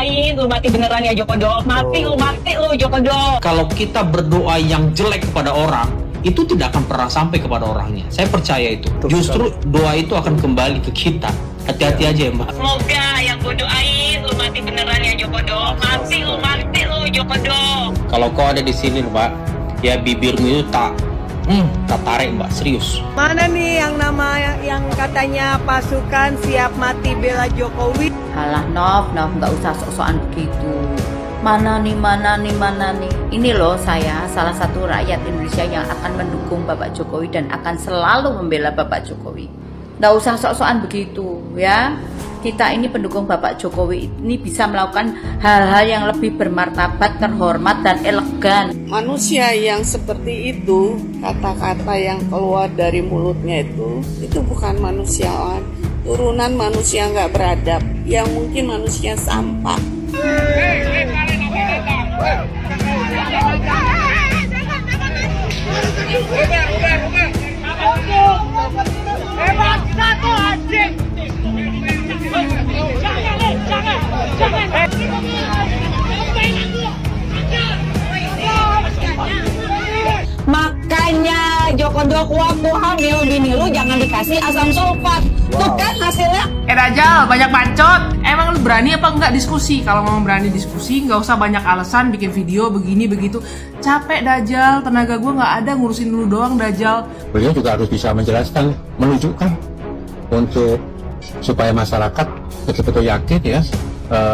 doain lu mati beneran ya Jokodo. Mati lu Jokodo. Kalau kita berdoa yang jelek kepada orang, itu tidak akan pernah sampai kepada orangnya. Saya percaya itu. Justru doa itu akan kembali ke kita. Hati-hati aja ya, Mbak. Semoga yang gue doain lu mati beneran ya Jokodo. Mati lu Jokodo. Kalau kau ada di sini, Mbak, ya bibirmu itu tak tarik, Mbak, serius. Mana nih yang katanya pasukan siap mati bela Jokowi? Halah Nov, nggak usah sok-sokan begitu. Mana nih. Ini loh saya salah satu rakyat Indonesia yang akan mendukung Bapak Jokowi dan akan selalu membela Bapak Jokowi. Nggak usah sok-sokan begitu ya. Kita ini pendukung Bapak Jokowi ini bisa melakukan hal-hal yang lebih bermartabat, terhormat dan elegan. Manusia yang seperti itu, kata-kata yang keluar dari mulutnya itu bukan manusia lagi. Turunan manusia nggak beradab, yang mungkin manusia sampah. Makanya Jokodo waktu hamil bini lu jangan dikasih asam sulfat. Tuh kan hasilnya. Dajjal, banyak bacot. Emang lu berani apa enggak diskusi? Kalau mau berani diskusi, nggak usah banyak alasan bikin video begini begitu. Capek Dajjal, tenaga gue nggak ada ngurusin lu doang Dajjal. Beliau juga harus bisa menjelaskan, menunjukkan untuk supaya masyarakat betul-betul yakin ya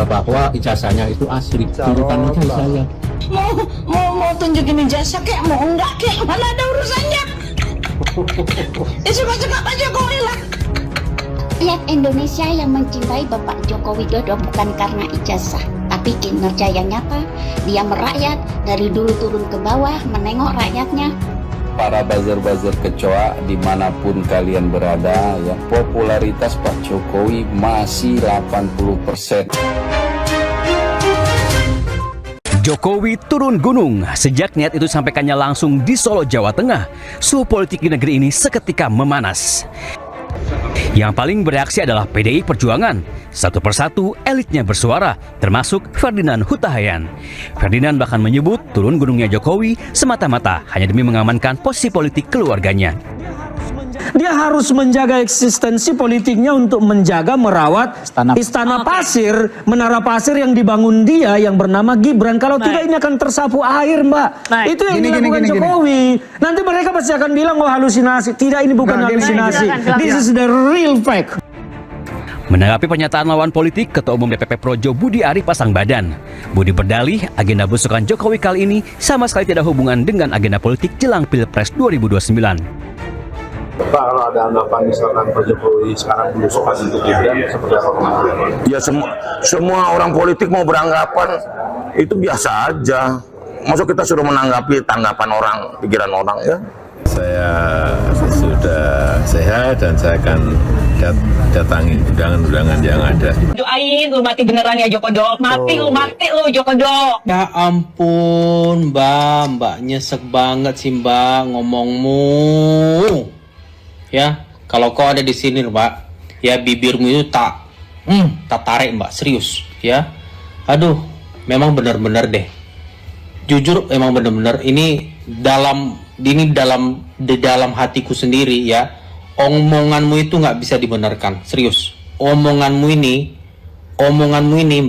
bahwa ijazahnya itu asli. Tunjukkan aja ijazahnya. Mau tunjukin ijazah kek, mau enggak kek, mana ada urusannya. Ya suka-suka Pak Jokowi lah. Rakyat Indonesia yang mencintai Bapak Joko Widodo bukan karena ijazah, tapi kinerja yang nyata. Dia merakyat dari dulu turun ke bawah, menengok rakyatnya. Para buzzer-buzzer kecoa dimanapun kalian berada, ya popularitas Pak Jokowi masih 80%. Jokowi turun gunung. Sejak niat itu sampaikannya langsung di Solo, Jawa Tengah, suhu politik di negeri ini seketika memanas. Yang paling bereaksi adalah PDI Perjuangan. Satu persatu elitnya bersuara, termasuk Ferdinand Huta Hayan. Ferdinand bahkan menyebut turun gunungnya Jokowi semata-mata hanya demi mengamankan posisi politik keluarganya. Dia harus menjaga eksistensi politiknya untuk menjaga merawat istana pasir, menara pasir yang dibangun dia yang bernama Gibran. Kalau tidak ini akan tersapu air, Mbak. Itu yang dilakukan Jokowi. Nanti mereka pasti akan bilang oh halusinasi. Tidak, ini bukan halusinasi. This is the real fact. Menanggapi pernyataan lawan politik, Ketua Umum DPP Projo Budi Ari pasang badan. Budi berdalih agenda besukan Jokowi kali ini sama sekali tidak hubungan dengan agenda politik jelang Pilpres 2029. Pak, kalau ada anggapan misalkan Pak Jokowi sekarang belusukan untuk Gibran, seperti apa? Ya semua orang politik mau beranggapan itu biasa aja. Maksud kita sudah menanggapi tanggapan orang, pikiran orang ya. Saya sudah sehat dan saya akan datangi undangan-undangan yang ada. Doain lu mati beneran ya Jokodo. Mati lu Jokodo. Ya ampun, Mbak nyesek banget sih Mbak ngomongmu. Ya, kalau kau ada di sini, Mbak, ya bibirmu itu tak tarik, Mbak, serius, ya. Aduh, memang benar-benar deh. Jujur, emang benar-benar ini di dalam hatiku sendiri, ya. Omonganmu itu nggak bisa dibenarkan, serius. Omonganmu ini,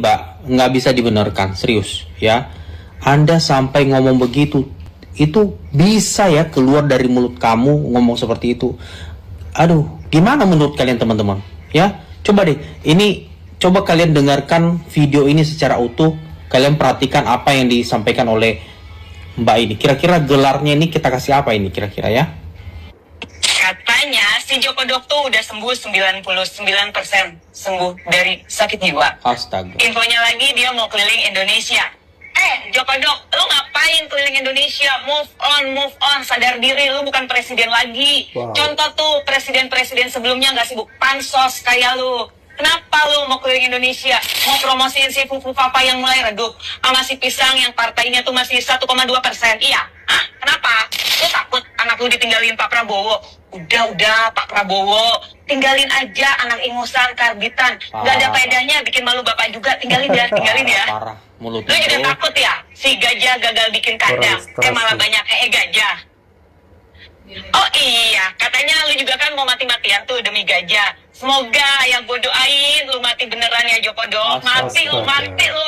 Mbak, nggak bisa dibenarkan, serius, ya. Anda sampai ngomong begitu, itu bisa ya keluar dari mulut kamu ngomong seperti itu. Aduh, gimana menurut kalian teman-teman? Ya, coba deh, coba kalian dengarkan video ini secara utuh. Kalian perhatikan apa yang disampaikan oleh Mbak ini. Kira-kira gelarnya ini kita kasih apa ini kira-kira ya? Katanya si Jokodo tuh udah sembuh 99% sembuh dari sakit jiwa. Astaga. Infonya lagi dia mau keliling Indonesia. Jokodo, lu ngapain keliling Indonesia? Move on, sadar diri, lu bukan presiden lagi. Contoh tuh presiden-presiden sebelumnya nggak sibuk pansos kayak lu. Kenapa lu mau keliling Indonesia? Mau promosiin si Fufu Papa yang mulai redup sama si Pisang yang partainya tuh masih 1,2%. Iya? Kenapa? Lu takut anak lu ditinggalin Pak Prabowo? Udah Pak Prabowo, tinggalin aja anak ingusan, karbitan. Gak ada faedahnya, bikin malu bapak juga. Tinggalin ya. Parah, mulut Lu juga takut ya? Si gajah gagal bikin kandang, malah banyak gajah. Oh iya, katanya lu juga kan mau mati-matian tuh demi gajah. Semoga yang gue doain lu mati beneran ya Jokodok. Mati lu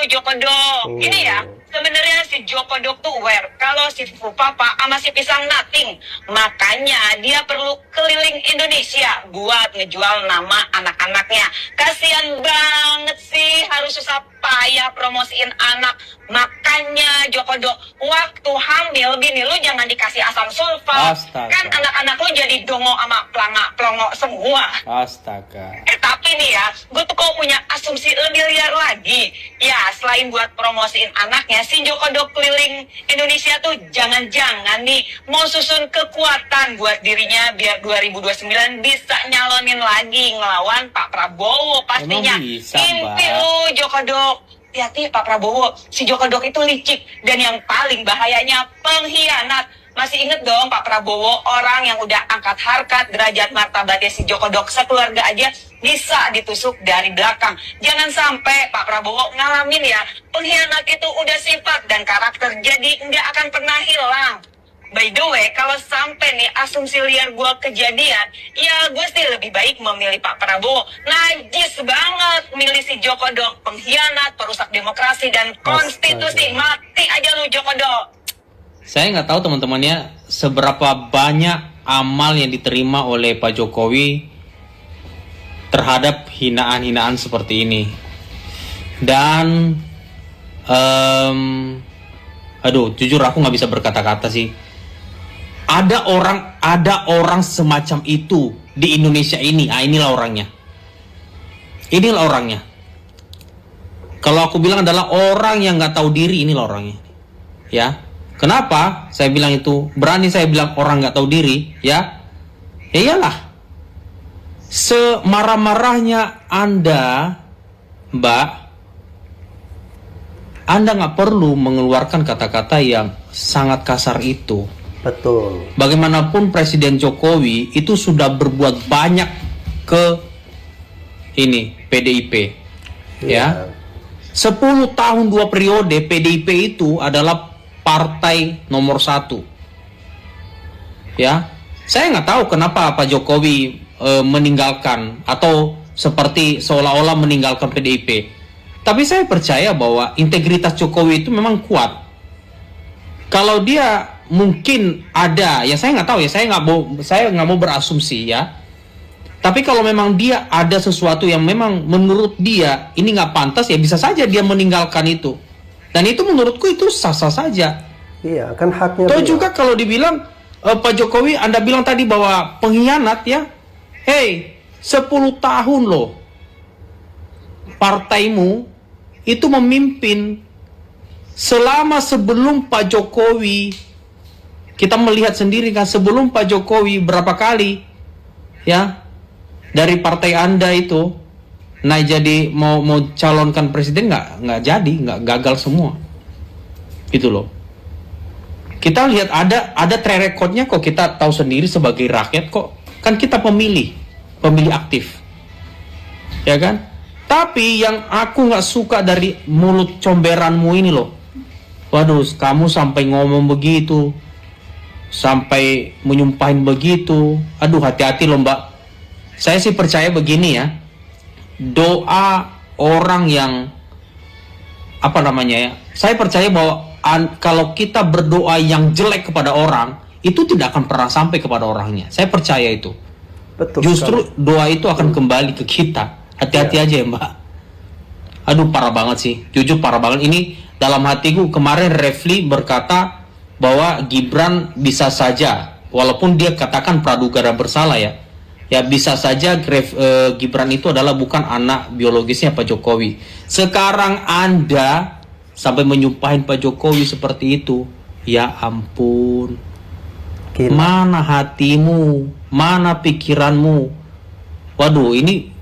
Jokodok. Gini ya, sebenarnya si Jokodok tuh aware kalau si Fufu Papa sama si Pisang Nating, makanya dia perlu keliling Indonesia buat ngejual nama anak-anaknya. Kasian banget sih harus susah payah promosiin anak. Makanya Jokodok, waktu hamil bini lu jangan dikasih asam sulfat. Kan anak-anak lu jadi dongo sama pelongo semua. Astaga. Tapi nih ya, gue tuh kok punya asumsi lebih liar lagi. Ya, selain buat promosiin anaknya, si Jokodok keliling Indonesia tuh jangan-jangan nih mau susun kekuatan buat dirinya biar 2029 bisa nyalonin lagi ngelawan Pak Prabowo pastinya. Mimpi lu Jokodok. Hati-hati Pak Prabowo, si Jokodok itu licik. Dan yang paling bahayanya pengkhianat. Masih inget dong Pak Prabowo, orang yang udah angkat harkat derajat martabatnya si Jokodok sekeluarga aja bisa ditusuk dari belakang. Jangan sampai Pak Prabowo ngalamin ya, pengkhianat itu udah sifat dan karakter, jadi nggak akan pernah hilang. By the way, kalau sampai nih asumsi liar gue kejadian, ya gue sih lebih baik memilih Pak Prabowo. Najis banget milih si Jokodok, pengkhianat, perusak demokrasi dan konstitusi. Mati aja lu Jokodok. Saya nggak tahu teman-temannya seberapa banyak amal yang diterima oleh Pak Jokowi terhadap hinaan-hinaan seperti ini. Dan jujur aku nggak bisa berkata-kata sih. Ada orang semacam itu di Indonesia ini. Inilah orangnya. Kalau aku bilang adalah orang yang nggak tahu diri, inilah orangnya. Ya. Kenapa saya bilang itu? Berani saya bilang orang nggak tahu diri, ya? Ya iyalah. Semarah-marahnya Anda, Mbak, Anda nggak perlu mengeluarkan kata-kata yang sangat kasar itu. Betul. Bagaimanapun Presiden Jokowi itu sudah berbuat banyak ke PDIP, ya. 10 tahun 2 periode PDIP itu adalah partai nomor 1, ya. Saya nggak tahu kenapa Pak Jokowi meninggalkan atau seperti seolah-olah meninggalkan PDIP. Tapi saya percaya bahwa integritas Jokowi itu memang kuat. Kalau dia mungkin ada, ya saya nggak tahu ya, saya nggak mau berasumsi ya. Tapi kalau memang dia ada sesuatu yang memang menurut dia ini nggak pantas, ya bisa saja dia meninggalkan itu. Dan itu menurutku itu sah-sah saja. Iya, kan haknya. Toh juga kalau dibilang Pak Jokowi, Anda bilang tadi bahwa pengkhianat ya. Hey, 10 tahun loh partaimu itu memimpin. Selama sebelum Pak Jokowi, kita melihat sendiri kan, sebelum Pak Jokowi berapa kali ya dari partai Anda itu naik jadi mau calonkan presiden, nggak jadi, nggak, gagal semua gitu loh. Kita lihat ada track recordnya kok, kita tahu sendiri sebagai rakyat kok, kan kita pemilih aktif ya kan. Tapi yang aku nggak suka dari mulut comberanmu ini loh, waduh, kamu sampai ngomong begitu, sampai menyumpahin begitu, aduh, hati-hati loh Mbak. Saya sih percaya begini ya, doa orang yang saya percaya bahwa kalau kita berdoa yang jelek kepada orang, itu tidak akan pernah sampai kepada orangnya. Saya percaya itu. Betul. Justru doa itu akan kembali ke kita. Hati-hati aja ya Mbak. Aduh, parah banget sih, jujur parah banget. Ini dalam hatiku. Kemarin Refli berkata bahwa Gibran bisa saja, walaupun dia katakan pradugara bersalah ya, bisa saja Gibran itu adalah bukan anak biologisnya Pak Jokowi. Sekarang Anda sampai menyumpahin Pak Jokowi seperti itu, ya ampun. Gila. Mana hatimu, mana pikiranmu? Waduh, ini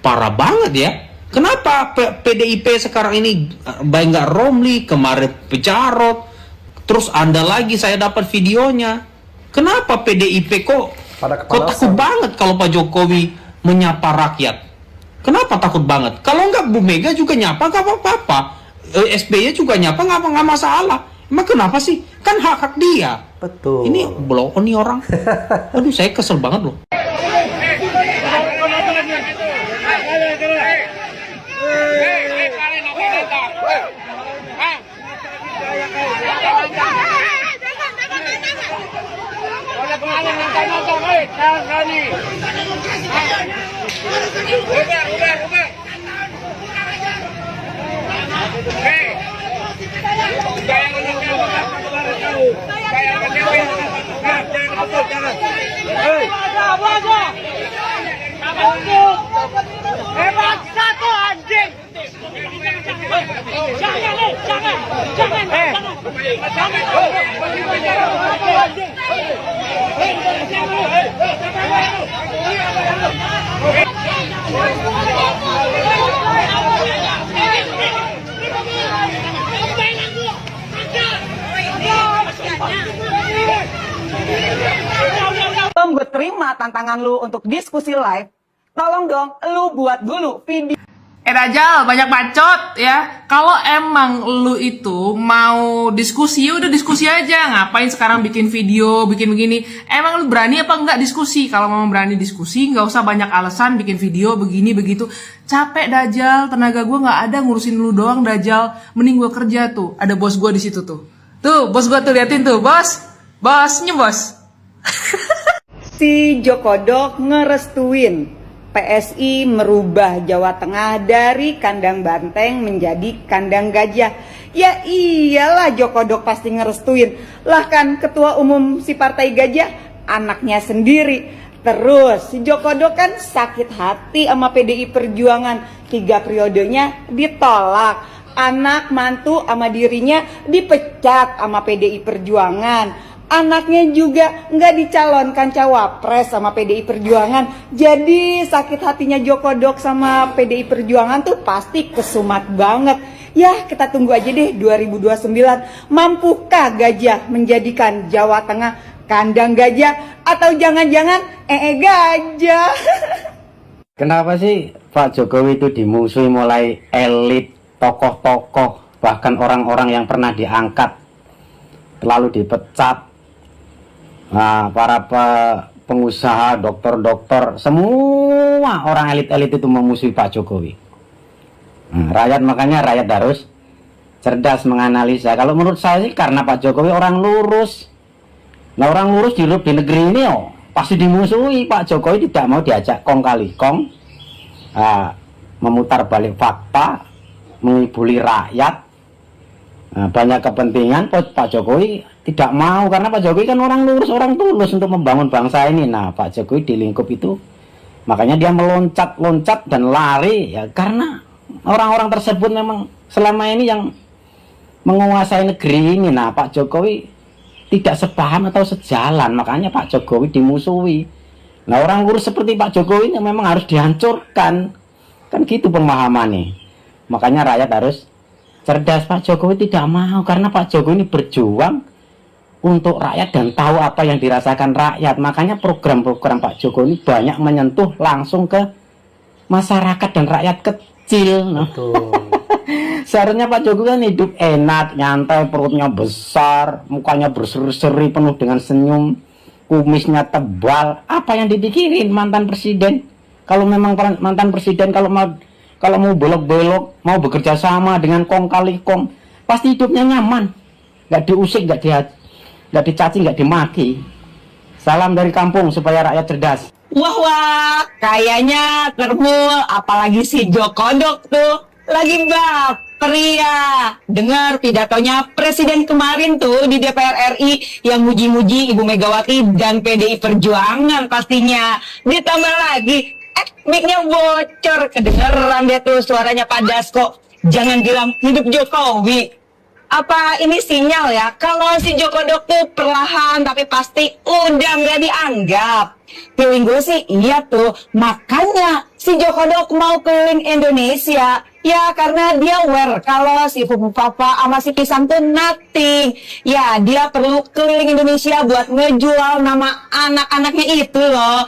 parah banget ya. Kenapa PDIP sekarang ini baik nggak Romli, kemarin Pejarot, terus Anda lagi saya dapat videonya. Kenapa PDIP kok Kok takut banget kalau Pak Jokowi menyapa rakyat? Kenapa takut banget? Kalau nggak Bu Mega juga nyapa nggak apa-apa. SBY juga nyapa nggak masalah. Emang kenapa sih? Kan hak-hak dia. Betul. Ini blow on nih orang. Aduh, saya kesel banget loh. Hebat satu anjing. Tom, gue terima tantangan lu untuk diskusi live. Tolong dong, lu buat dulu video. Dajjal, banyak bacot ya. Kalau emang lu itu mau diskusi, ya udah diskusi aja. Ngapain sekarang bikin video, bikin begini? Emang lu berani apa enggak diskusi? Kalau mau berani diskusi, nggak usah banyak alasan bikin video begini begitu. Capek Dajjal, tenaga gue nggak ada ngurusin lu doang Dajjal. Mending gue kerja tuh. Ada bos gue di situ tuh. Tuh, bos gue tuh, liatin tuh, bos. Bosnya bos. Si Jokodok ngerestuin PSI merubah Jawa Tengah dari kandang banteng menjadi kandang gajah. Ya iyalah, Jokodok pasti ngerestuin. Lah kan ketua umum si partai gajah anaknya sendiri. Terus si Jokodok kan sakit hati sama PDI Perjuangan. 3 periodenya ditolak. Anak mantu sama dirinya dipecat sama PDI Perjuangan. Anaknya juga nggak dicalonkan cawapres sama PDI Perjuangan. Jadi sakit hatinya Jokodok sama PDI Perjuangan tuh pasti kesumat banget. Ya kita tunggu aja deh 2029. Mampukah gajah menjadikan Jawa Tengah kandang gajah? Atau jangan-jangan gajah? Kenapa sih Pak Jokowi itu dimusuhi mulai elit, tokoh-tokoh, bahkan orang-orang yang pernah diangkat lalu dipecat? Nah, para pengusaha, dokter-dokter, semua orang elit-elit itu memusuhi Pak Jokowi. Nah, makanya rakyat harus cerdas menganalisa. Kalau menurut saya sih karena Pak Jokowi orang lurus. Nah, orang lurus di negeri ini pasti dimusuhi. Pak Jokowi tidak mau diajak kong kali kong, memutar balik fakta, mengibuli rakyat. Nah, banyak kepentingan Pak Jokowi tidak mau, karena Pak Jokowi kan orang lurus, orang tulus untuk membangun bangsa ini. Nah, Pak Jokowi di lingkup itu makanya dia meloncat-loncat dan lari ya, karena orang-orang tersebut memang selama ini yang menguasai negeri ini. Nah, Pak Jokowi tidak sepaham atau sejalan, makanya Pak Jokowi dimusuhi. Nah, orang lurus seperti Pak Jokowi ini memang harus dihancurkan, kan gitu pemahamannya. Makanya rakyat harus cerdas. Pak Jokowi tidak mau, karena Pak Jokowi ini berjuang untuk rakyat dan tahu apa yang dirasakan rakyat. Makanya program-program Pak Jokowi ini banyak menyentuh langsung ke masyarakat dan rakyat kecil. Nah, seharusnya Pak Jokowi kan hidup enak, nyantai, perutnya besar, mukanya berseri-seri penuh dengan senyum, kumisnya tebal. Apa yang dipikirin mantan presiden? Kalau memang mantan presiden kalau mau belok-belok, mau bekerja sama dengan kong kali kong, pasti hidupnya nyaman, nggak diusik, nggak dicaci, nggak dimaki. Salam dari kampung supaya rakyat cerdas. Wah, kayaknya Kermul, apalagi si Jokodok tuh lagi baper ya. Dengar pidatonya presiden kemarin tuh di DPR RI yang muji-muji Ibu Megawati dan PDI Perjuangan pastinya. Ditambah lagi mic-nya bocor, kedengeran deh tuh suaranya Pak Dasko. Jangan bilang hidup Jokowi. Apa ini sinyal ya kalau si Jokodok tuh perlahan tapi pasti udah nggak dianggap? Feeling gue sih iya tuh, makanya si Jokodok mau keliling Indonesia Ya, karena dia aware kalau si Pupu Papa sama si Pisang tuh nothing. Ya, dia perlu keliling Indonesia buat ngejual nama anak-anaknya itu loh.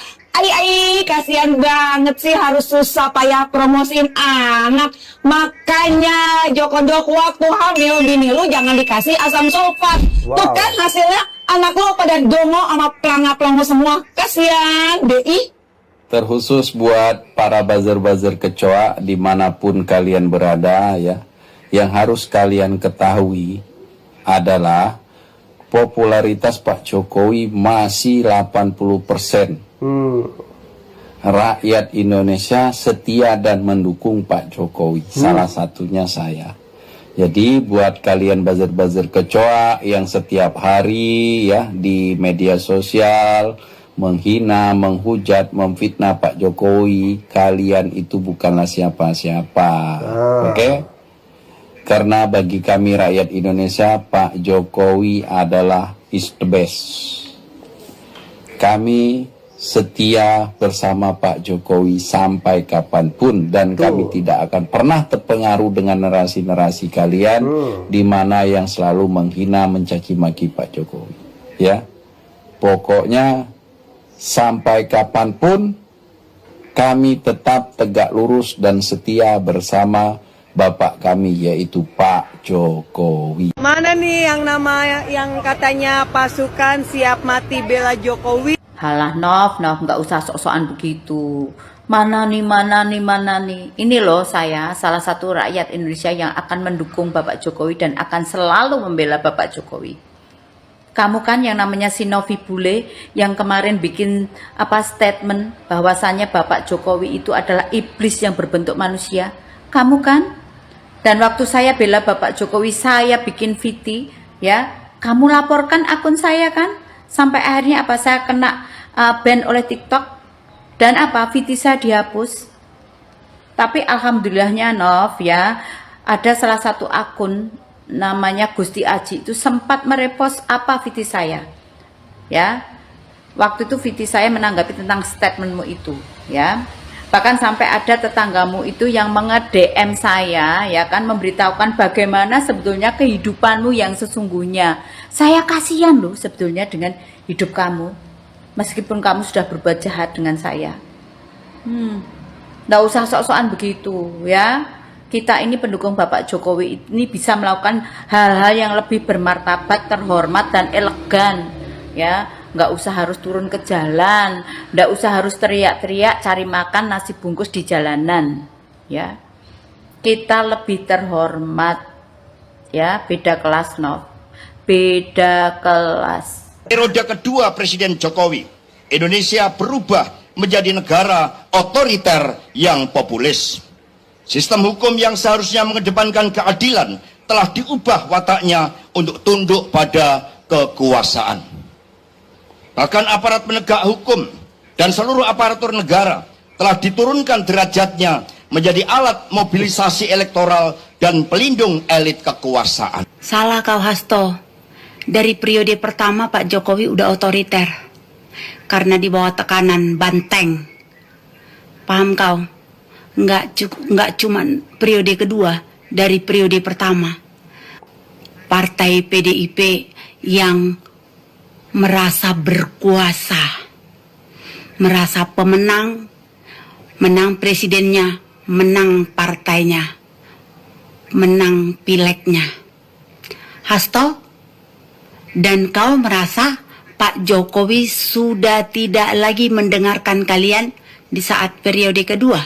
Kasihan banget sih harus susah payah promosiin anak. Makanya Jokodok waktu hamil bini lu jangan dikasih asam sulfat. Tuh kan hasilnya anak lu pada dongo sama pelanga-pelongo semua. Kasihan, DI. Terkhusus buat para buzzer-buzzer kecoa dimanapun kalian berada ya, yang harus kalian ketahui adalah popularitas Pak Jokowi masih 80%. Rakyat Indonesia setia dan mendukung Pak Jokowi, salah satunya saya. Jadi buat kalian buzzer-buzzer kecoa yang setiap hari ya di media sosial menghina, menghujat, memfitnah Pak Jokowi, kalian itu bukanlah siapa-siapa. Oke? Karena bagi kami rakyat Indonesia, Pak Jokowi adalah is the best. Kami setia bersama Pak Jokowi sampai kapanpun, dan kami tidak akan pernah terpengaruh dengan narasi-narasi kalian di mana yang selalu menghina, mencaci maki Pak Jokowi. Ya, pokoknya sampai kapanpun kami tetap tegak lurus dan setia bersama Bapak kami, yaitu Pak Jokowi. Mana nih yang katanya pasukan siap mati bela Jokowi? Halah Nov, nggak usah sok-sokan begitu. Mana nih. Ini loh saya, salah satu rakyat Indonesia yang akan mendukung Bapak Jokowi dan akan selalu membela Bapak Jokowi. Kamu kan yang namanya si Novi Bule yang kemarin bikin statement bahwasannya Bapak Jokowi itu adalah iblis yang berbentuk manusia. Kamu kan? Dan waktu saya bela Bapak Jokowi, saya bikin VT, ya. Kamu laporkan akun saya kan? Sampai akhirnya saya kena ban oleh TikTok dan VT saya dihapus. Tapi alhamdulillahnya Nov ya, ada salah satu akun namanya Gusti Aji itu sempat merepost VT saya. Ya. Waktu itu VT saya menanggapi tentang statementmu itu, ya. Bahkan sampai ada tetanggamu itu yang nge-DM saya, ya kan, memberitahukan bagaimana sebetulnya kehidupanmu yang sesungguhnya. Saya kasihan loh sebetulnya dengan hidup kamu, meskipun kamu sudah berbuat jahat dengan saya. Nggak usah sok-sokan begitu, ya. Kita ini pendukung Bapak Jokowi ini bisa melakukan hal-hal yang lebih bermartabat, terhormat dan elegan, ya. Nggak usah harus turun ke jalan, nggak usah harus teriak-teriak cari makan nasi bungkus di jalanan, ya. Kita lebih terhormat, ya. Beda kelas, Nov. Beda kelas. Periode kedua Presiden Jokowi, Indonesia berubah menjadi negara otoriter yang populis. Sistem hukum yang seharusnya mengedepankan keadilan telah diubah wataknya untuk tunduk pada kekuasaan. Bahkan aparat penegak hukum dan seluruh aparatur negara telah diturunkan derajatnya menjadi alat mobilisasi elektoral dan pelindung elit kekuasaan. Salah kau Hasto. Dari periode pertama Pak Jokowi udah otoriter karena di bawah tekanan banteng. Paham kau? Nggak cuma periode kedua, dari periode pertama. Partai PDIP yang merasa berkuasa, merasa pemenang, menang presidennya, menang partainya, menang pileknya. Hasto, dan kau merasa Pak Jokowi sudah tidak lagi mendengarkan kalian di saat periode kedua.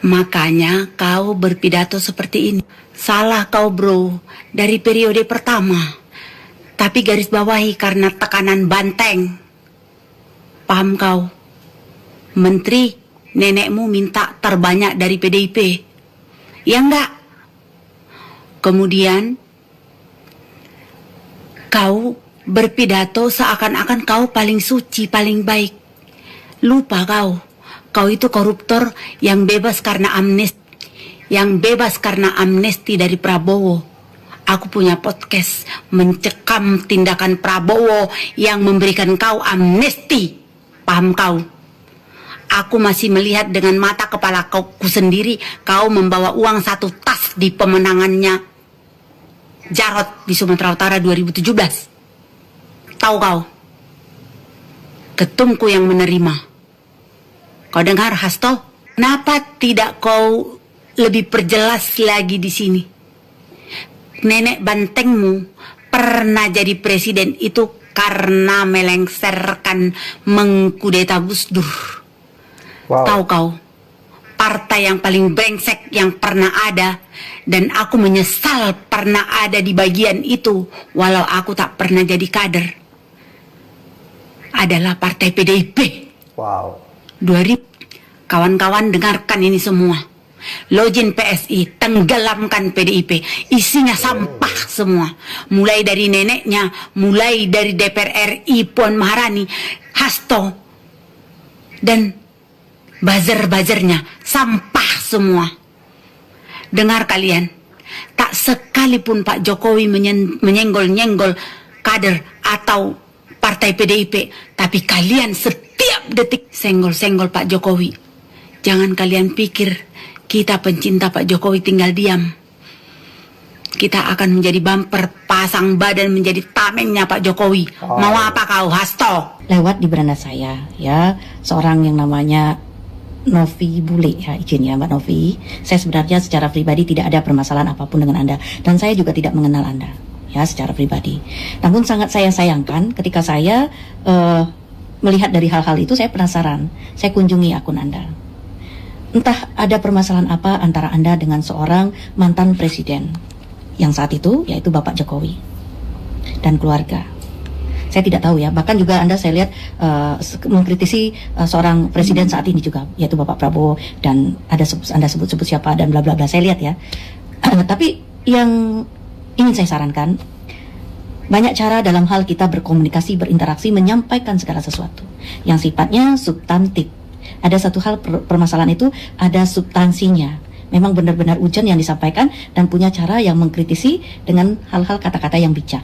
Makanya kau berpidato seperti ini. Salah kau bro, dari periode pertama. Tapi garis bawahi karena tekanan banteng. Paham kau? Menteri, nenekmu minta terbanyak dari PDIP. Ya enggak? Kemudian kau berpidato seakan-akan kau paling suci, paling baik. Lupa kau itu koruptor yang bebas karena amnesti dari Prabowo. Aku punya podcast mencekam tindakan Prabowo yang memberikan kau amnesti. Paham kau? Aku masih melihat dengan mata kepalaku sendiri kau membawa uang 1 tas di pemenangannya Jarod di Sumatera Utara 2017. Tahu kau? Ketumku yang menerima. Kau dengar, Hasto? Kenapa tidak kau lebih perjelas lagi di sini? Nenek bantengmu pernah jadi presiden itu karena melengsarkan mengkudeta Gus Dur. Tahu kau, partai yang paling brengsek yang pernah ada, dan aku menyesal pernah ada di bagian itu walau aku tak pernah jadi kader, adalah partai PDIP. 2000. Kawan-kawan dengarkan ini semua. Login PSI, tenggelamkan PDIP, isinya sampah semua. Mulai dari neneknya, mulai dari DPR RI Puan Maharani, Hasto, dan buzzer-buzzernya, sampah semua. Dengar kalian, tak sekalipun Pak Jokowi menyenggol-nyenggol kader atau partai PDIP, tapi kalian setiap detik senggol-senggol Pak Jokowi. Jangan kalian pikir kita pencinta Pak Jokowi tinggal diam. Kita akan menjadi bumper, pasang badan menjadi tamengnya Pak Jokowi. Mau apa kau, Hasto? Lewat di beranda saya, ya, seorang yang namanya Novi Bule, ya, izin ya Mbak Novi. Saya sebenarnya secara pribadi tidak ada permasalahan apapun dengan Anda, dan saya juga tidak mengenal Anda, ya, secara pribadi. Namun sangat saya sayangkan ketika saya melihat dari hal-hal itu, saya penasaran. Saya kunjungi akun Anda. Entah ada permasalahan apa antara Anda dengan seorang mantan presiden yang saat itu, yaitu Bapak Jokowi dan keluarga. Saya tidak tahu ya, bahkan juga Anda saya lihat mengkritisi seorang presiden saat ini juga, yaitu Bapak Prabowo, dan ada Anda sebut-sebut siapa dan bla bla bla, saya lihat ya. Tapi yang ingin saya sarankan, banyak cara dalam hal kita berkomunikasi, berinteraksi, menyampaikan segala sesuatu yang sifatnya substantif. Ada satu hal permasalahan itu ada substansinya. Memang benar-benar urgent yang disampaikan dan punya cara yang mengkritisi dengan hal-hal kata-kata yang bijak.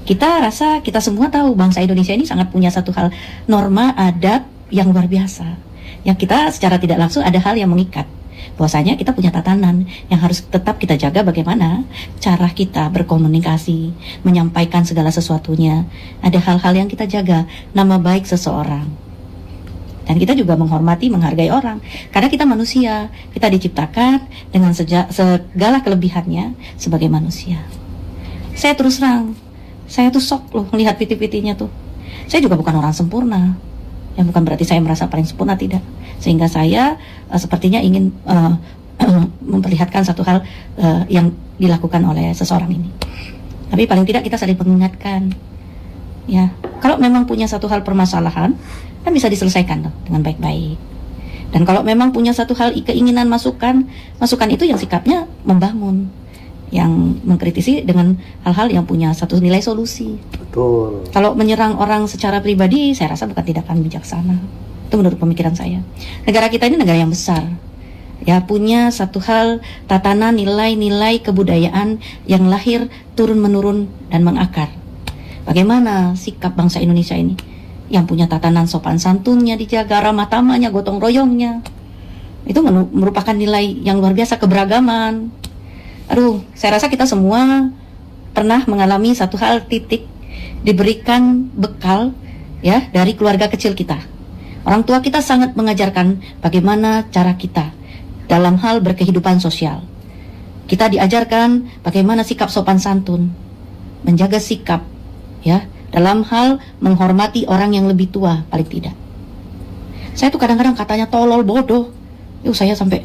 Kita rasa kita semua tahu bangsa Indonesia ini sangat punya satu hal norma adat yang luar biasa. Yang kita secara tidak langsung ada hal yang mengikat. Bahwasanya kita punya tatanan yang harus tetap kita jaga, bagaimana cara kita berkomunikasi, menyampaikan segala sesuatunya. Ada hal-hal yang kita jaga, nama baik seseorang. Dan kita juga menghormati, menghargai orang. Karena kita manusia, kita diciptakan dengan segala kelebihannya sebagai manusia. Saya terus terang, saya tuh sok loh melihat piti-pitinya tuh. Saya juga bukan orang sempurna. Yang bukan berarti saya merasa paling sempurna, tidak. Sehingga saya sepertinya ingin memperlihatkan satu hal yang dilakukan oleh seseorang ini. Tapi paling tidak kita saling mengingatkan. Ya, kalau memang punya satu hal permasalahan, kan bisa diselesaikan loh, dengan baik-baik. Dan kalau memang punya satu hal keinginan masukan itu yang sikapnya membangun, yang mengkritisi dengan hal-hal yang punya satu nilai solusi. Betul. Kalau menyerang orang secara pribadi, saya rasa bukan tindakan bijaksana. Itu menurut pemikiran saya. Negara kita ini negara yang besar, ya, punya satu hal tatanan nilai-nilai kebudayaan yang lahir turun-menurun dan mengakar. Bagaimana sikap bangsa Indonesia ini yang punya tatanan sopan santunnya dijaga, ramah tamahnya, gotong royongnya, itu merupakan nilai yang luar biasa, keberagaman. Aduh, saya rasa kita semua pernah mengalami satu hal titik diberikan bekal, ya, dari keluarga kecil kita. Orang tua kita sangat mengajarkan bagaimana cara kita dalam hal berkehidupan sosial. Kita diajarkan bagaimana sikap sopan santun, menjaga sikap, ya, dalam hal menghormati orang yang lebih tua, paling tidak. Saya tuh kadang-kadang katanya tolol, bodoh. Saya sampai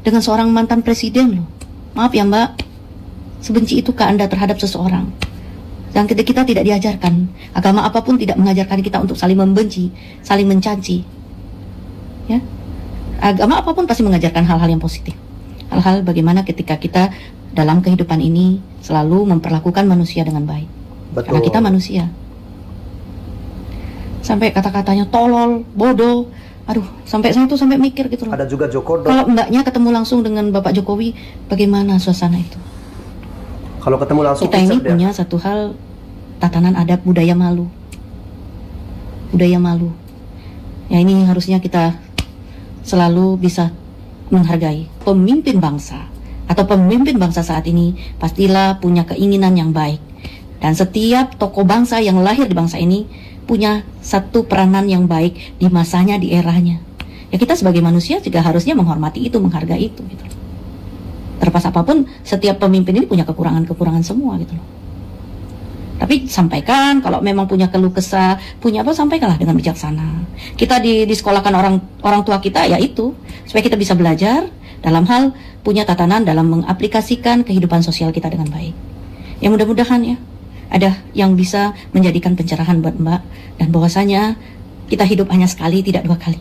dengan seorang mantan presiden loh. Maaf ya Mbak, sebenci itu ke Anda terhadap seseorang. Dan kita tidak diajarkan, agama apapun tidak mengajarkan kita untuk saling membenci, saling mencaci. Ya, agama apapun pasti mengajarkan hal-hal yang positif. Hal-hal bagaimana ketika kita dalam kehidupan ini selalu memperlakukan manusia dengan baik. Betul. Karena kita manusia. Sampai kata-katanya tolol, bodoh. Aduh, sampai saya tuh sampai mikir gitu loh. Ada juga Jokowi. Kalau mbaknya ketemu langsung dengan Bapak Jokowi, bagaimana suasana itu? Kalau ketemu langsung kita ini punya satu hal tatanan adab budaya malu. budaya malu. Ya, ini harusnya kita selalu bisa menghargai pemimpin bangsa atau pemimpin bangsa saat ini pastilah punya keinginan yang baik, dan setiap tokoh bangsa yang lahir di bangsa ini punya satu peranan yang baik di masanya, di eranya. Ya, kita sebagai manusia juga harusnya menghormati itu, menghargai itu gitu. Terlepas apapun, setiap pemimpin ini punya kekurangan-kekurangan semua gitu loh. Tapi sampaikan, kalau memang punya keluh kesah, punya apa, sampaikanlah dengan bijaksana. Kita disekolahkan orang tua kita, ya itu, supaya kita bisa belajar dalam hal punya tatanan dalam mengaplikasikan kehidupan sosial kita dengan baik. Ya, mudah-mudahan ya, ada yang bisa menjadikan pencerahan buat Mbak, dan bahwasanya kita hidup hanya sekali, tidak 2 kali.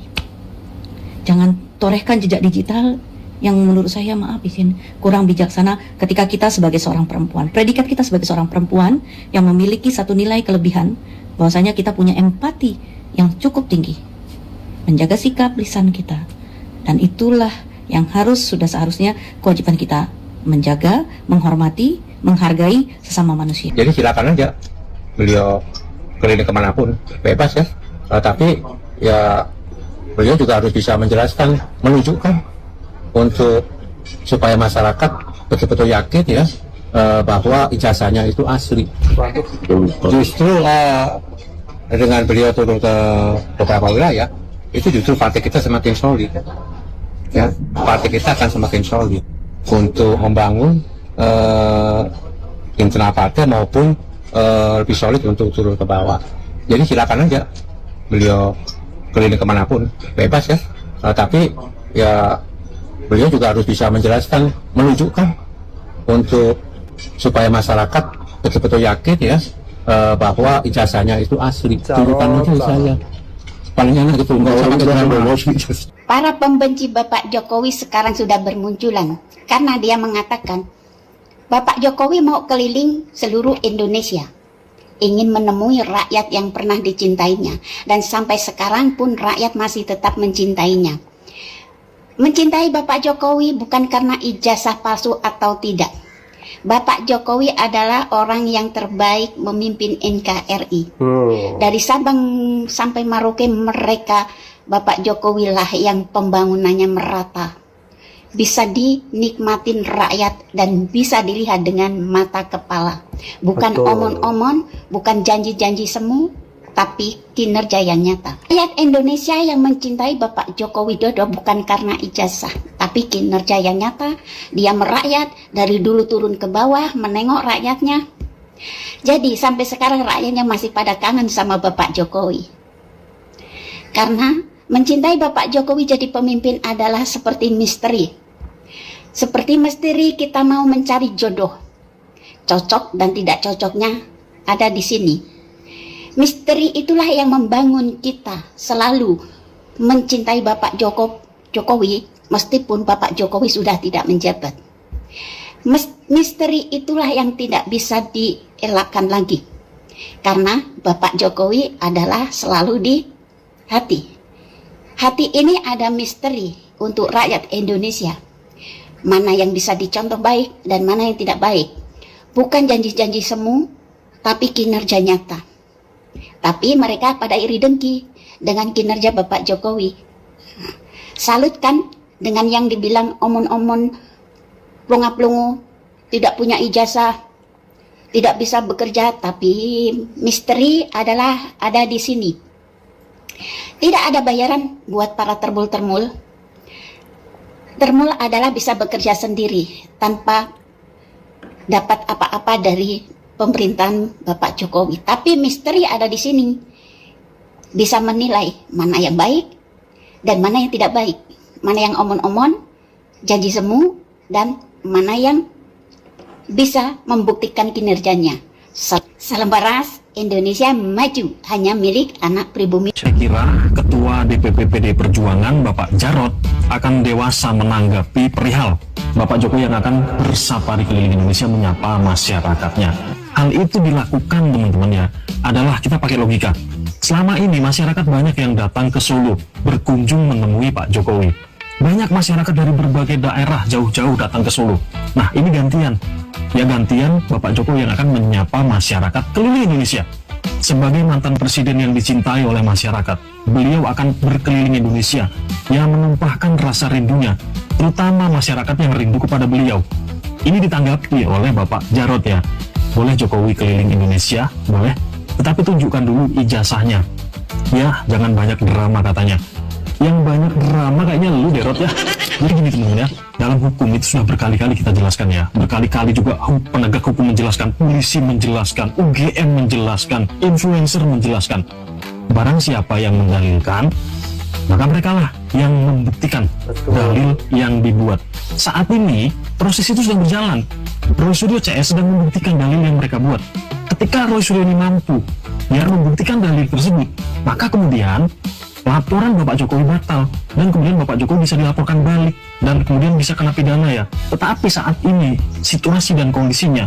Jangan torehkan jejak digital yang menurut saya, maaf izin, kurang bijaksana ketika kita sebagai seorang perempuan. Predikat kita sebagai seorang perempuan yang memiliki satu nilai kelebihan, bahwasanya kita punya empati yang cukup tinggi, menjaga sikap lisan kita, dan itulah yang sudah seharusnya kewajiban kita, menjaga, menghormati, menghargai sesama manusia. Jadi silakan aja beliau keliling kemanapun, bebas ya, tapi ya beliau juga harus bisa menjelaskan, menunjukkan untuk supaya masyarakat betul-betul yakin ya bahwa ijazahnya itu asli. Justru dengan beliau turun ke beberapa wilayah, itu justru partai kita semakin solid. Ya, partai kita akan semakin solid untuk membangun internal partai maupun lebih solid untuk turun ke bawah. Jadi silakan aja beliau keliling kemanapun, bebas ya, tapi ya beliau juga harus bisa menjelaskan, menunjukkan untuk supaya masyarakat betul-betul yakin ya bahwa ijazahnya itu asli. Tunjukkan aja saya. Paling enak itu nggak usah. Para pembenci Bapak Jokowi sekarang sudah bermunculan karena dia mengatakan Bapak Jokowi mau keliling seluruh Indonesia, ingin menemui rakyat yang pernah dicintainya, dan sampai sekarang pun rakyat masih tetap mencintainya. Mencintai Bapak Jokowi bukan karena ijazah palsu atau tidak. Bapak Jokowi adalah orang yang terbaik memimpin NKRI. Dari Sabang sampai Merauke, mereka Bapak Jokowi lah yang pembangunannya merata, bisa dinikmatin rakyat dan bisa dilihat dengan mata kepala. Bukan omon-omon, bukan janji-janji semu, tapi kinerja yang nyata. Rakyat Indonesia yang mencintai Bapak Joko Widodo bukan karena ijazah, tapi kinerja yang nyata. Dia merakyat, dari dulu turun ke bawah, menengok rakyatnya. Jadi sampai sekarang rakyatnya masih pada kangen sama Bapak Jokowi. Karena mencintai Bapak Jokowi jadi pemimpin adalah seperti misteri. Seperti misteri kita mau mencari jodoh. Cocok dan tidak cocoknya ada di sini. Misteri itulah yang membangun kita selalu mencintai Bapak Jokowi meskipun Bapak Jokowi sudah tidak menjabat. Misteri itulah yang tidak bisa dielakkan lagi, karena Bapak Jokowi adalah selalu di hati. Hati ini ada misteri untuk rakyat Indonesia. Mana yang bisa dicontoh baik dan mana yang tidak baik. Bukan janji-janji semu, tapi kinerja nyata. Tapi mereka pada iri dengki dengan kinerja Bapak Jokowi. Salut kan dengan yang dibilang omon-omon, plunga-plungu, tidak punya ijazah, tidak bisa bekerja, tapi misteri adalah ada di sini. Tidak ada bayaran buat para termul-termul. Termul adalah bisa bekerja sendiri tanpa dapat apa-apa dari pemerintahan Bapak Jokowi. Tapi misteri ada di sini. Bisa menilai mana yang baik dan mana yang tidak baik. Mana yang omon-omon, janji semu, dan mana yang bisa membuktikan kinerjanya. Salam paras, Indonesia maju, hanya milik anak pribumi. Saya kira Ketua DPP PD Perjuangan Bapak Jarod akan dewasa menanggapi perihal Bapak Jokowi yang akan bersafari keliling Indonesia menyapa masyarakatnya. Hal itu dilakukan teman-teman ya, adalah kita pakai logika. Selama ini masyarakat banyak yang datang ke Solo, berkunjung menemui Pak Jokowi. Banyak masyarakat dari berbagai daerah jauh-jauh datang ke Solo. Nah ini gantian, ya gantian Bapak Jokowi yang akan menyapa masyarakat keliling Indonesia. Sebagai mantan presiden yang dicintai oleh masyarakat, beliau akan berkeliling Indonesia yang menumpahkan rasa rindunya, terutama masyarakat yang rindu kepada beliau. Ini ditanggapi oleh Bapak Jarod ya. Boleh Jokowi keliling Indonesia? Boleh. Tetapi tunjukkan dulu ijazahnya. Ya, jangan banyak drama katanya. Yang banyak drama kayaknya lu Jarod ya. Jadi gini teman-teman ya, dalam hukum itu sudah berkali-kali kita jelaskan ya. Berkali-kali juga penegak hukum menjelaskan, polisi menjelaskan, UGM menjelaskan, influencer menjelaskan. Barang siapa yang mendalilkan, maka mereka lah yang membuktikan dalil yang dibuat. Saat ini proses itu sedang berjalan. Roy Suryo CS sedang membuktikan dalil yang mereka buat. Ketika Roy Suryo ini mampu ya membuktikan dalil tersebut, maka kemudian laporan Bapak Jokowi batal dan kemudian Bapak Jokowi bisa dilaporkan balik dan kemudian bisa kena pidana ya. Tetapi saat ini situasi dan kondisinya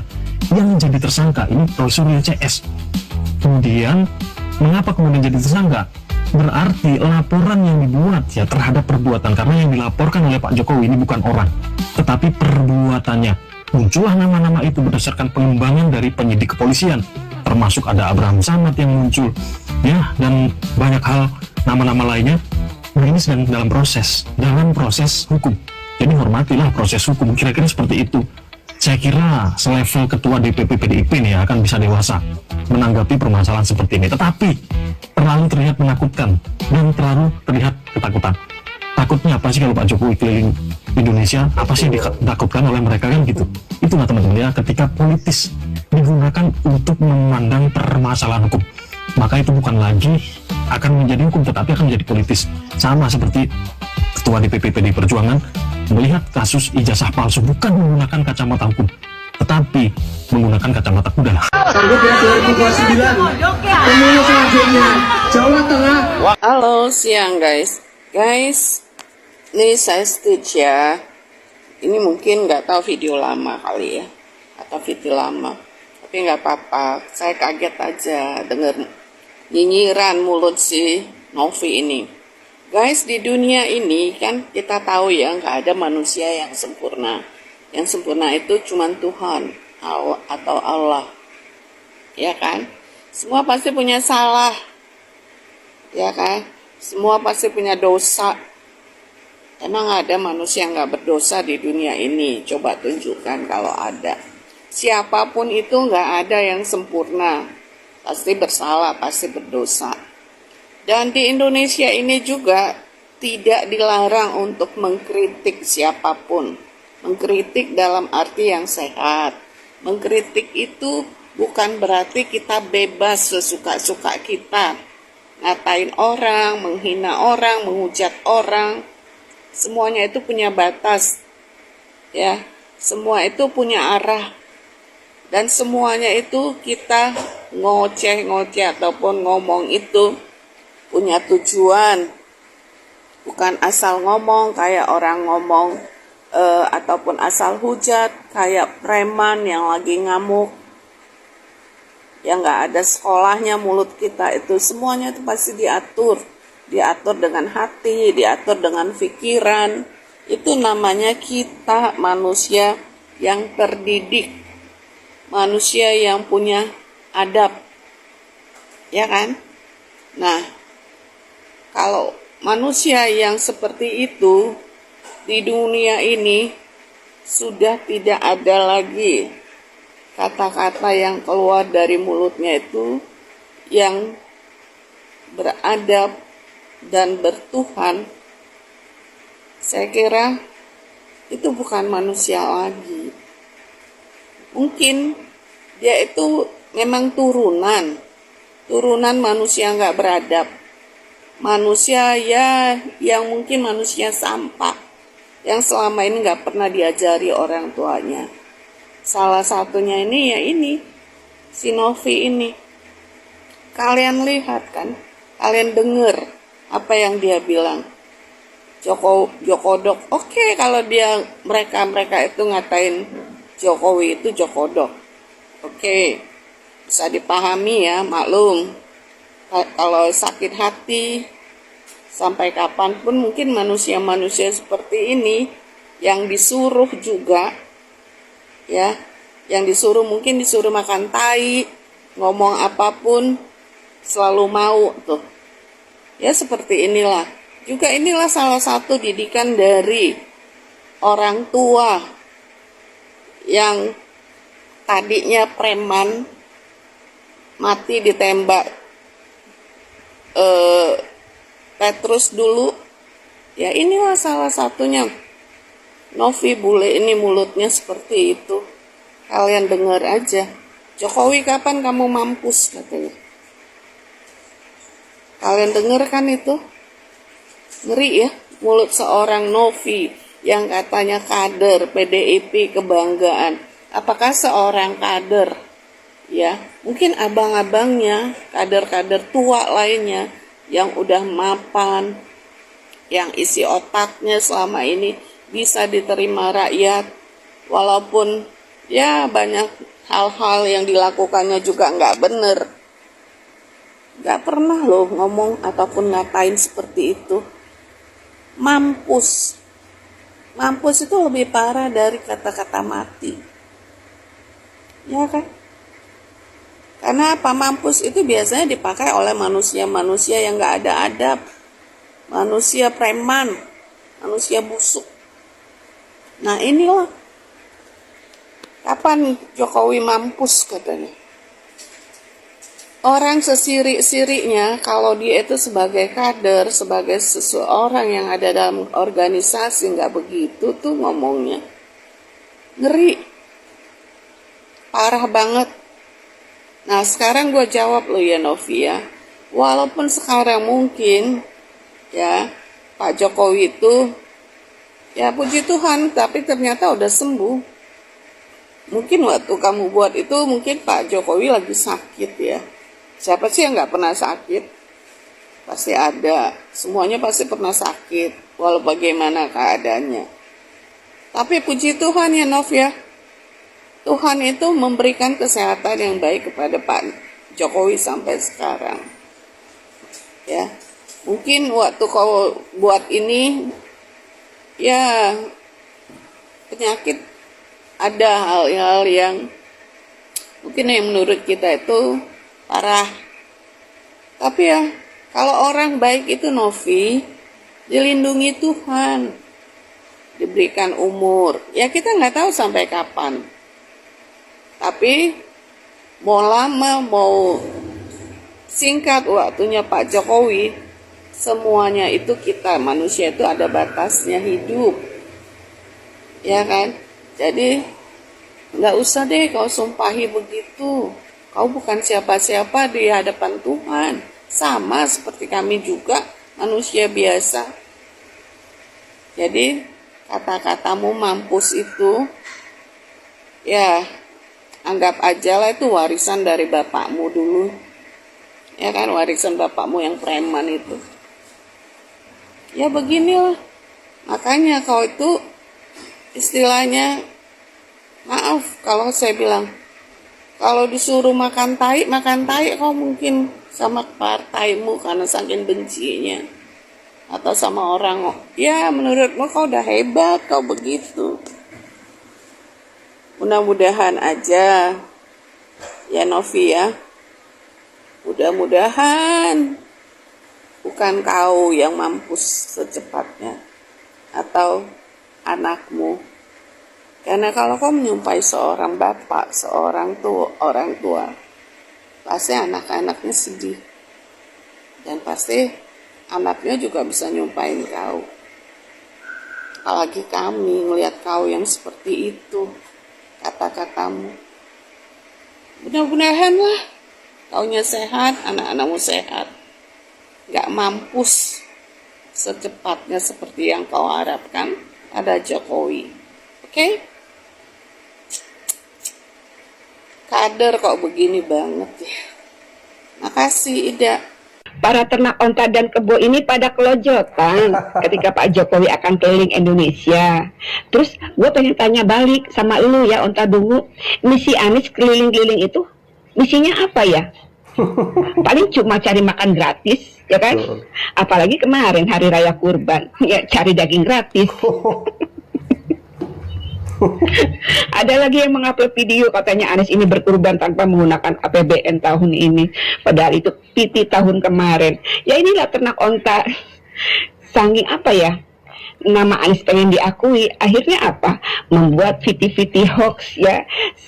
yang menjadi tersangka ini Roy Suryo CS. Kemudian mengapa kemudian jadi tersangka? Berarti laporan yang dibuat ya terhadap perbuatan, karena yang dilaporkan oleh Pak Jokowi ini bukan orang, tetapi perbuatannya. Muncullah nama-nama itu berdasarkan pengembangan dari penyidik kepolisian, termasuk ada Abraham Samad yang muncul ya, dan banyak hal nama-nama lainnya. Nah, ini sedang dalam proses hukum. Jadi hormatilah proses hukum, kira-kira seperti itu. Saya kira selevel ketua DPP PDIP nih ya, akan bisa dewasa menanggapi permasalahan seperti ini. Tetapi terlalu terlihat menakutkan dan terlalu terlihat ketakutan. Takutnya apa sih kalau Pak Jokowi keliling Indonesia? Apa sih yang ditakutkan oleh mereka kan gitu? Itulah teman-teman ya, ketika politis digunakan untuk memandang permasalahan hukum, maka itu bukan lagi akan menjadi hukum, tetapi akan menjadi politis. Sama seperti Ketua DPP PDI Perjuangan melihat kasus ijazah palsu bukan menggunakan kacamata hukum, tetapi menggunakan kacamata kuda. Sanggup ya 2029 pemilu selanjutnya Jawa Tengah. Halo siang guys. Ini saya stage ya. Ini mungkin nggak tahu video lama kali ya, atau video lama. Tapi nggak apa-apa. Saya kaget aja dengar nyinyiran mulut si Novi ini. Guys, di dunia ini kan kita tahu ya nggak ada manusia yang sempurna. Yang sempurna itu cuma Tuhan atau Allah. Ya kan? Semua pasti punya salah. Ya kan? Semua pasti punya dosa. Emang ada manusia yang nggak berdosa di dunia ini? Coba tunjukkan kalau ada. Siapapun itu nggak ada yang sempurna. Pasti bersalah, pasti berdosa. Dan di Indonesia ini juga tidak dilarang untuk mengkritik siapapun. Mengkritik dalam arti yang sehat. Mengkritik itu bukan berarti kita bebas sesuka-suka kita. Ngatain orang, menghina orang, menghujat orang. Semuanya itu punya batas. Ya, semua itu punya arah. Dan semuanya itu kita ngoceh-ngoceh ataupun ngomong itu punya tujuan. Bukan asal ngomong kayak orang ngomong ataupun asal hujat kayak preman yang lagi ngamuk. Yang nggak ada sekolahnya mulut kita itu, semuanya itu pasti diatur. Diatur dengan hati, diatur dengan pikiran. Itu namanya kita manusia yang terdidik. Manusia yang punya adab. Ya kan? Nah, kalau manusia yang seperti itu di dunia ini sudah tidak ada lagi kata-kata yang keluar dari mulutnya itu yang beradab dan bertuhan. Saya kira itu bukan manusia lagi. Mungkin dia itu memang turunan manusia nggak beradab. Manusia ya yang mungkin manusia sampah yang selama ini nggak pernah diajari orang tuanya. Salah satunya ini ya ini si Novi ini. Kalian lihat kan, kalian dengar apa yang dia bilang. Jokodok. Oke, kalau dia mereka itu ngatain Jokowi itu Jokodok. Oke, bisa dipahami ya, maklum. Kalau sakit hati sampai kapanpun mungkin manusia-manusia seperti ini yang disuruh juga ya, yang disuruh mungkin disuruh makan tai, ngomong apapun selalu mau tuh. Ya seperti inilah. Juga inilah salah satu didikan dari orang tua yang tadinya preman mati ditembak Petrus dulu. Ya inilah salah satunya. Novi bule ini mulutnya seperti itu. Kalian dengar aja. Jokowi kapan kamu mampus katanya. Kalian dengar kan itu? Ngeri ya, mulut seorang Novi yang katanya kader PDIP kebanggaan. Apakah seorang kader, ya mungkin abang-abangnya, kader-kader tua lainnya yang udah mapan, yang isi otaknya selama ini bisa diterima rakyat, walaupun ya banyak hal-hal yang dilakukannya juga nggak bener. Nggak pernah loh ngomong ataupun ngatain seperti itu. Mampus. Mampus itu lebih parah dari kata-kata mati. Ya kan? Karena apa? Mampus itu biasanya dipakai oleh manusia-manusia yang nggak ada adab. Manusia preman. Manusia busuk. Nah inilah. Kapan Jokowi mampus katanya? Orang sesirik-siriknya kalau dia itu sebagai kader, sebagai seseorang yang ada dalam organisasi, nggak begitu tuh ngomongnya. Ngeri. Parah banget. Nah sekarang gue jawab lo ya Novi ya. Walaupun sekarang mungkin ya Pak Jokowi itu ya puji Tuhan tapi ternyata udah sembuh. Mungkin waktu kamu buat itu mungkin Pak Jokowi lagi sakit ya. Siapa sih yang nggak pernah sakit? Pasti ada. Semuanya pasti pernah sakit. Walau bagaimana keadaannya. Tapi puji Tuhan ya Nov ya. Tuhan itu memberikan kesehatan yang baik kepada Pak Jokowi sampai sekarang. Ya. Mungkin waktu kau buat ini ya penyakit ada hal-hal yang mungkin yang menurut kita itu parah. Tapi ya kalau orang baik itu Novi dilindungi Tuhan, diberikan umur. Ya kita nggak tahu sampai kapan. Tapi mau lama mau singkat waktunya Pak Jokowi, semuanya itu kita manusia itu ada batasnya hidup. Ya kan? Jadi nggak usah deh kau sumpahi begitu. Kau bukan siapa-siapa di hadapan Tuhan. Sama seperti kami juga manusia biasa. Jadi kata-katamu mampus itu ya anggap aja lah itu warisan dari bapakmu dulu. Ya kan, warisan bapakmu yang preman itu. Ya beginilah. Makanya kau itu istilahnya, maaf kalau saya bilang, kalau disuruh makan tai kau mungkin sama partaimu karena saking bencinya. Atau sama orang, ya menurutmu kau udah hebat, kau begitu. Mudah-mudahan aja, ya Novi ya. Mudah-mudahan bukan kau yang mampus secepatnya. Atau anakmu. Karena kalau kau menyumpai seorang bapak, seorang orang tua, pasti anak-anaknya sedih. Dan pasti anaknya juga bisa nyumpain kau. Apalagi kami ngelihat kau yang seperti itu, kata-katamu. Mudah-mudahan lah, kaunya sehat, anak-anakmu sehat. Gak mampus secepatnya seperti yang kau harapkan pada Jokowi. Oke? Kader kok begini banget ya. Makasih Ida. Para ternak onta dan kebo ini pada kelojotan ketika Pak Jokowi akan keliling Indonesia. Terus gue pengen tanya balik sama lu ya onta dungu, misi Anies keliling-keliling itu misinya apa ya? Paling cuma cari makan gratis, ya kan? Apalagi kemarin hari raya kurban, ya cari daging gratis. Ada lagi yang mengupload video katanya Anies ini berkurban tanpa menggunakan APBN tahun ini, padahal itu PT tahun kemarin. Ya inilah ternak onta. Saking apa ya, nama Anies pengen diakui, akhirnya apa? Membuat viti-viti hoax ya,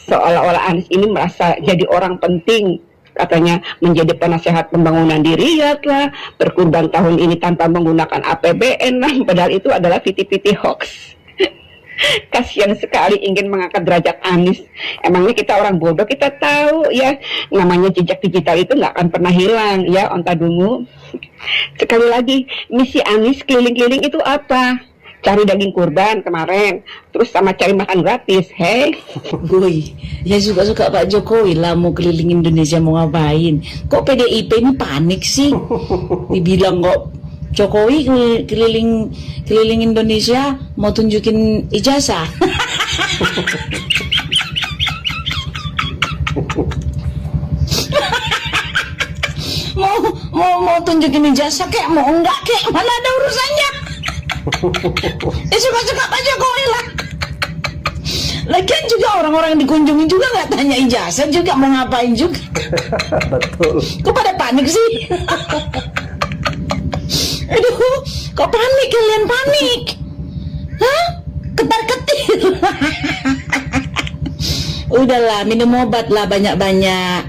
seolah-olah Anies ini merasa jadi orang penting. Katanya menjadi penasehat pembangunan di Riyadh lah, berkurban tahun ini tanpa menggunakan APBN lah, padahal itu adalah viti-viti hoax. Kasihan sekali ingin mengangkat derajat Anies. Emangnya kita orang bodoh, kita tahu ya, namanya jejak digital itu nggak akan pernah hilang ya, onta dungu. Sekali lagi, misi Anies keliling-keliling itu apa? Cari daging kurban kemarin, terus sama cari makan gratis. Hei, Boy, ya suka-suka Pak Jokowi lah mau keliling Indonesia mau ngapain. Kok PDIP ini panik sih? Dibilang kok Jokowi keliling Indonesia mau tunjukin ijazah. mau tunjukin ijazah kek, mau enggak kek, mana ada urusannya. Suka-suka Pak Jokowi lah. Lagian juga orang-orang yang dikunjungi juga nggak tanya ijazah juga, mau ngapain juga. Betul. Kok pada panik sih? Aduh, kok panik kalian panik? Hah? Ketar-ketir. Udahlah, minum obat lah banyak-banyak.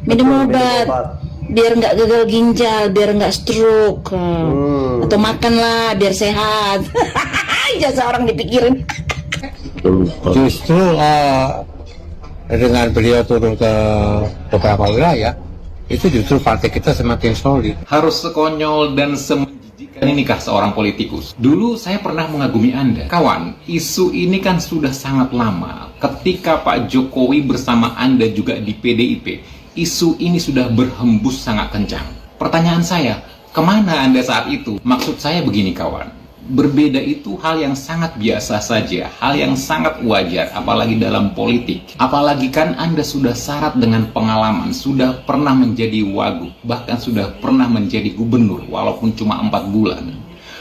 Minum obat. Biar nggak gagal ginjal, biar nggak stroke. Atau makanlah biar sehat. Jasa orang dipikirin. Justru dengan beliau turun ke beberapa wilayah, itu justru partai kita semakin solid. Harus sekonyol dan semenjijikan inikah seorang politikus? Dulu saya pernah mengagumi Anda. Kawan, isu ini kan sudah sangat lama. Ketika Pak Jokowi bersama Anda juga di PDIP, isu ini sudah berhembus sangat kencang. Pertanyaan saya, kemana Anda saat itu? Maksud saya begini kawan, berbeda itu hal yang sangat biasa saja, hal yang sangat wajar, apalagi dalam politik. Apalagi kan Anda sudah syarat dengan pengalaman, sudah pernah menjadi wagub, bahkan sudah pernah menjadi gubernur, walaupun cuma 4 bulan.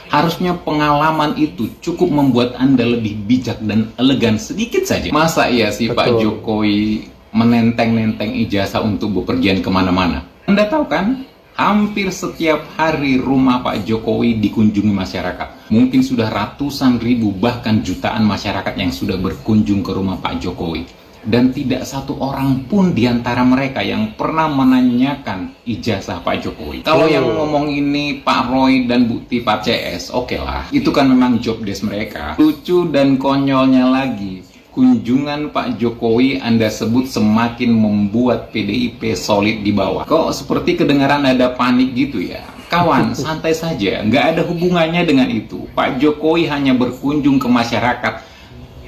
Harusnya pengalaman itu cukup membuat Anda lebih bijak dan elegan sedikit saja. Masa iya sih Pak Jokowi menenteng-nenteng ijazah untuk bepergian kemana-mana? Anda tahu kan? Hampir setiap hari rumah Pak Jokowi dikunjungi masyarakat. Mungkin sudah ratusan ribu bahkan jutaan masyarakat yang sudah berkunjung ke rumah Pak Jokowi. Dan tidak satu orang pun di antara mereka yang pernah menanyakan ijazah Pak Jokowi. Kalau yang ngomong ini Pak Roy dan Bu Tifa CS, oke lah. Itu kan memang job desk mereka. Lucu dan konyolnya lagi, kunjungan Pak Jokowi Anda sebut semakin membuat PDIP solid di bawah. Kok seperti kedengaran ada panik gitu ya? Kawan, santai saja, nggak ada hubungannya dengan itu. Pak Jokowi hanya berkunjung ke masyarakat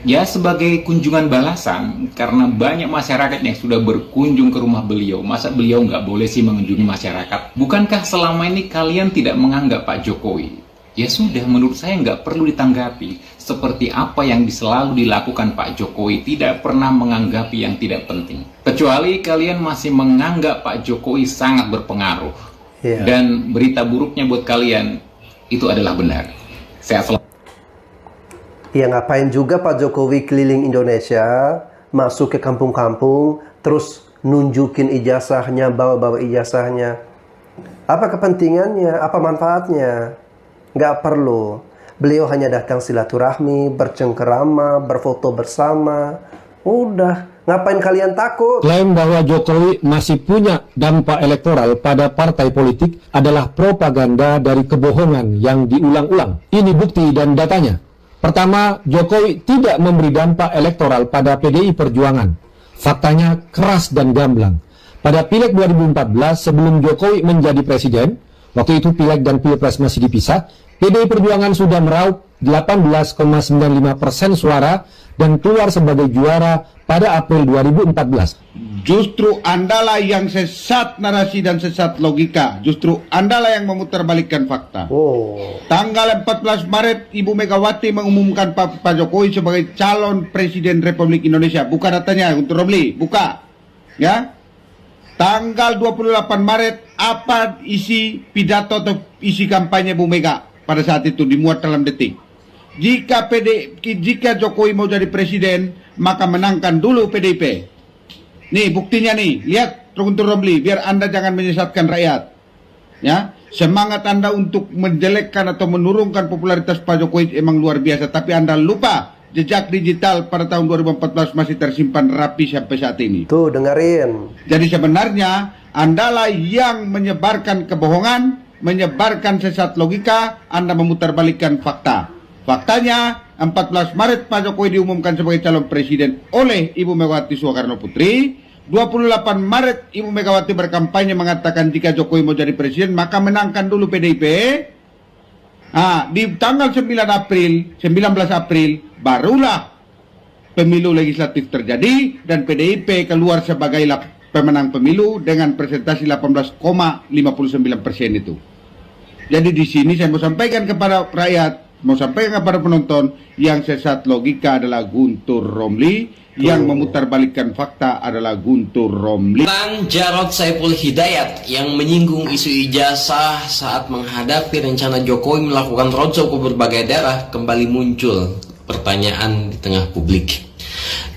ya sebagai kunjungan balasan, karena banyak masyarakat yang sudah berkunjung ke rumah beliau. Masa beliau nggak boleh sih mengunjungi masyarakat? Bukankah selama ini kalian tidak menganggap Pak Jokowi? Ya sudah, menurut saya nggak perlu ditanggapi. Seperti apa yang selalu dilakukan Pak Jokowi, tidak pernah menganggapi yang tidak penting. Kecuali kalian masih menganggap Pak Jokowi sangat berpengaruh. Dan berita buruknya buat kalian, itu adalah benar. Sehat selalu. Ya ngapain juga Pak Jokowi keliling Indonesia, masuk ke kampung-kampung, terus nunjukin ijazahnya, bawa-bawa ijazahnya. Apa kepentingannya? Apa manfaatnya? Nggak perlu. Beliau hanya datang silaturahmi, bercengkerama, berfoto bersama. Udah, ngapain kalian takut? Klaim bahwa Jokowi masih punya dampak elektoral pada partai politik adalah propaganda dari kebohongan yang diulang-ulang. Ini bukti dan datanya. Pertama, Jokowi tidak memberi dampak elektoral pada PDI Perjuangan. Faktanya keras dan gamblang. Pada Pileg 2014, sebelum Jokowi menjadi presiden, waktu itu Pileg dan Pilpres masih dipisah, PDI Perjuangan sudah meraup 18,95% suara dan keluar sebagai juara pada April 2014. Justru Andalah yang sesat narasi dan sesat logika. Justru Andalah yang memutarbalikkan fakta. Tanggal 14 Maret Ibu Megawati mengumumkan Pak Jokowi sebagai calon Presiden Republik Indonesia. Buka datanya untuk Romli, buka. Ya. Tanggal 28 Maret apa isi pidato atau isi kampanye Bu Mega pada saat itu dimuat dalam Detik. jika Jokowi mau jadi presiden, maka menangkan dulu PDIP. Nih buktinya nih, lihat Guntur Romli, biar Anda jangan menyesatkan rakyat. Ya, semangat Anda untuk menjelekkan atau menurunkan popularitas Pak Jokowi emang luar biasa, tapi Anda lupa jejak digital pada tahun 2014 masih tersimpan rapi sampai saat ini. Tuh, dengerin. Jadi sebenarnya Andalah yang menyebarkan kebohongan, menyebarkan sesat logika, Anda memutarbalikkan fakta. Faktanya, 14 Maret Pak Jokowi diumumkan sebagai calon presiden oleh Ibu Megawati Soekarno Putri. 28 Maret Ibu Megawati berkampanye mengatakan jika Jokowi mau jadi presiden maka menangkan dulu PDIP. Di tanggal 19 April barulah pemilu legislatif terjadi dan PDIP keluar sebagai pemenang pemilu dengan presentasi 18,59% itu. Jadi di sini saya mau sampaikan kepada rakyat, mau sampaikan kepada penonton, yang sesat logika adalah Guntur Romli, yang memutarbalikkan fakta adalah Guntur Romli. Bang Jarod Saiful Hidayat yang menyinggung isu ijazah saat menghadapi rencana Jokowi melakukan roadshow ke berbagai daerah kembali muncul pertanyaan di tengah publik.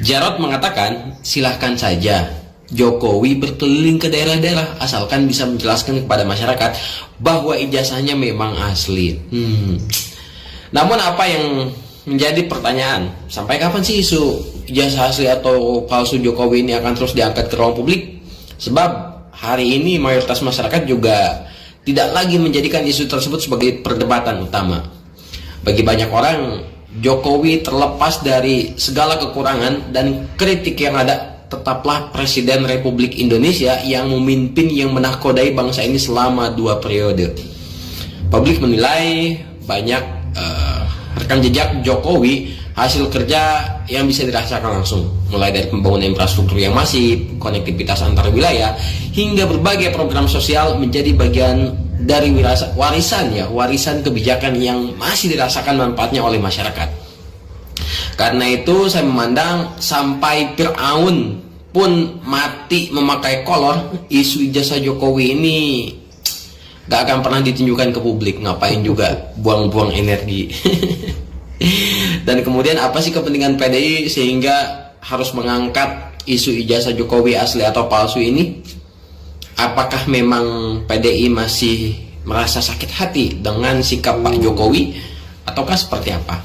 Jarod mengatakan, silahkan saja Jokowi berkeliling ke daerah-daerah asalkan bisa menjelaskan kepada masyarakat bahwa ijazahnya memang asli. Namun apa yang menjadi pertanyaan, sampai kapan sih isu ijazah asli atau palsu Jokowi ini akan terus diangkat ke ruang publik? Sebab hari ini mayoritas masyarakat juga tidak lagi menjadikan isu tersebut sebagai perdebatan utama. Bagi banyak orang, Jokowi terlepas dari segala kekurangan dan kritik yang ada, tetaplah Presiden Republik Indonesia yang memimpin, yang menahkodai bangsa ini selama 2 periode. Publik menilai banyak rekam jejak Jokowi, hasil kerja yang bisa dirasakan langsung, mulai dari pembangunan infrastruktur yang masif, konektivitas antar wilayah, hingga berbagai program sosial menjadi bagian dari warisan kebijakan yang masih dirasakan manfaatnya oleh masyarakat. Karena itu saya memandang sampai Fir'aun pun mati memakai kolor, isu ijazah Jokowi ini gak akan pernah ditunjukkan ke publik. Ngapain juga buang-buang energi. Dan kemudian apa sih kepentingan PDI sehingga harus mengangkat isu ijazah Jokowi asli atau palsu ini? Apakah memang PDI masih merasa sakit hati dengan sikap Pak Jokowi ataukah seperti apa?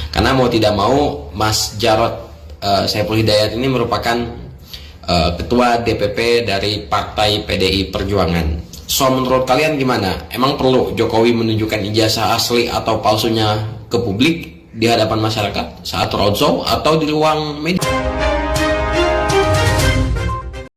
Karena mau tidak mau Mas Jarod Saiful Hidayat ini merupakan ketua DPP dari Partai PDI Perjuangan. So menurut kalian gimana? Emang perlu Jokowi menunjukkan ijazah asli atau palsunya ke publik di hadapan masyarakat saat roadshow atau di ruang media?